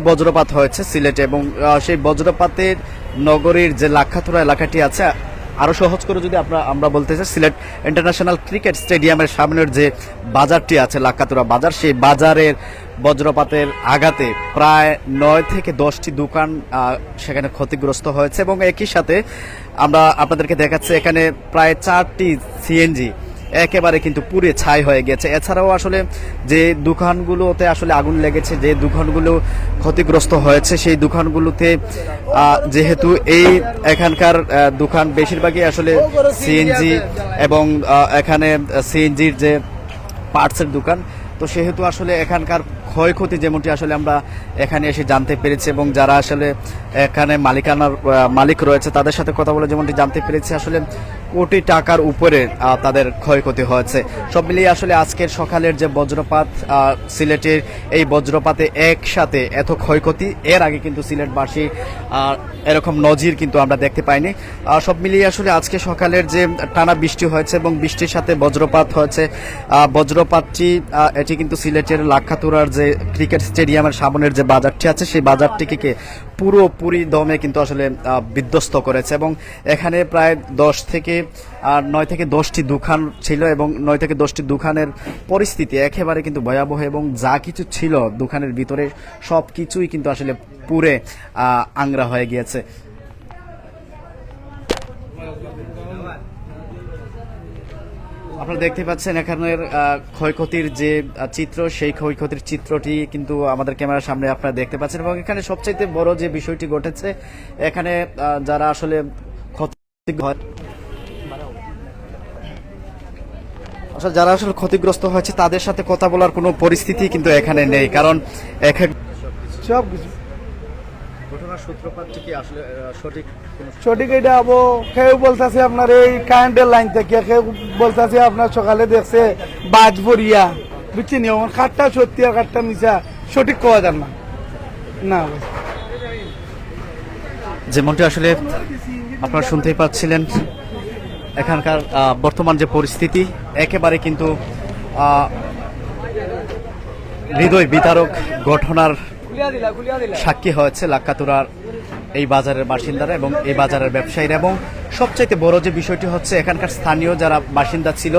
বজ্রপাত হয়েছে সিলেটে এবং সেই বজ্রপাতের নগরীর যে লাক্ষাতুরা এলাকাটি আছে, আরো সহজ করে যদি আমরা বলতে চাই, সিলেট ইন্টারন্যাশনাল ক্রিকেট স্টেডিয়ামের সামনের যে বাজারটি আছে লাক্ষাতুরা বাজার, সেই বাজারের বজ্রপাতের আঘাতে প্রায় 9 থেকে 10টি দোকান সেখানে ক্ষতিগ্রস্ত হয়েছে এবং একই সাথে আমরা আপনাদেরকে দেখাচ্ছি এখানে প্রায় 4টি সিএনজি একেবারে কিন্তু পুড়ে ছাই হয়ে গেছে। এছাড়াও আসলে যে দোকানগুলোতে আসলে আগুন লেগেছে, যে দোকানগুলো ক্ষতিগ্রস্ত হয়েছে, সেই দোকানগুলোতে যেহেতু এখানকার দোকান বেশিরভাগই আসলে সিএনজি এবং এখানে সিএনজির যে পার্টসের দোকান, তো সেহেতু আসলে এখানকার ক্ষয়ক্ষতি যেমনটি আসলে আমরা এখানে এসে জানতে পেরেছি এবং যারা আসলে এখানে মালিক রয়েছে তাদের সাথে কথা বলে যেমনটি জানতে পেরেছি আসলে কোটি টাকার উপরে তাদের ক্ষয়ক্ষতি হয়েছে। সব মিলিয়ে আসলে আজকের সকালের যে বজ্রপাত, সিলেটের এই বজ্রপাতে একসাথে এত ক্ষয়ক্ষতি এর আগে কিন্তু সিলেটবাসী এরকম নজির কিন্তু আমরা দেখতে পাইনি। সব মিলিয়ে আসলে আজকে সকালের যে টানা বৃষ্টি হয়েছে এবং বৃষ্টির সাথে বজ্রপাত হয়েছে, বজ্রপাতটি এটি কিন্তু সিলেটের লাক্ষাতুরার যে ক্রিকেট স্টেডিয়ামের সামনের যে বাজারটি আছে সেই বাজারটিকে পুরোপুরি দমে কিন্তু আসলে বিধ্বস্ত করেছে এবং এখানে প্রায় 9 থেকে 10টি দোকান ছিল এবং 9 থেকে 10টি দোকানের পরিস্থিতি একেবারে কিন্তু ভয়াবহ এবং যা কিছু ছিল দোকানের ভিতরে সব কিছুই কিন্তু আসলে পুড়ে আংরা হয়ে গিয়েছে। আপনারা দেখতে পাচ্ছেন এখানের ক্ষয়ক্ষতির যে চিত্র, সেই ক্ষয়ক্ষতির চিত্রটি কিন্তু আমাদের ক্যামেরার সামনে আপনারা দেখতে পাচ্ছেন এবং এখানে সবচেয়ে বড় যে বিষয়টি ঘটেছে, এখানে যারা আসলে ক্ষতিগ্রস্ত হয়েছে তাদের সাথে কথা বলার কোনো পরিস্থিতি কিন্তু এখানে নেই, কারণ সব কিছু ঘটনার সূত্রপাতটি কি আসলে সঠিক এটা হবো। কেউ বলতেছে আপনার এই কারেন্টের লাইন থেকে, কেউ বলতেছে আপনার সকালে দেখছে বাজ ভরিয়া, বুঝছেন? কাঠটা সত্যি আর কাঠটা মিশা সঠিক কওয়া যান না। যেমনটি আসলে আপনারা শুনতেই পাচ্ছিলেন, এখানকার বর্তমান যে পরিস্থিতি একেবারে কিন্তু হৃদয় বিতারক ঘটনার সাক্ষী হয়েছে লাক্ষাতুরার এই বাজারের বাসিন্দারা এবং এই বাজারের ব্যবসায়ীরা এবং সবচাইতে বড় যে বিষয়টি হচ্ছে এখানকার স্থানীয় যারা বাসিন্দা ছিল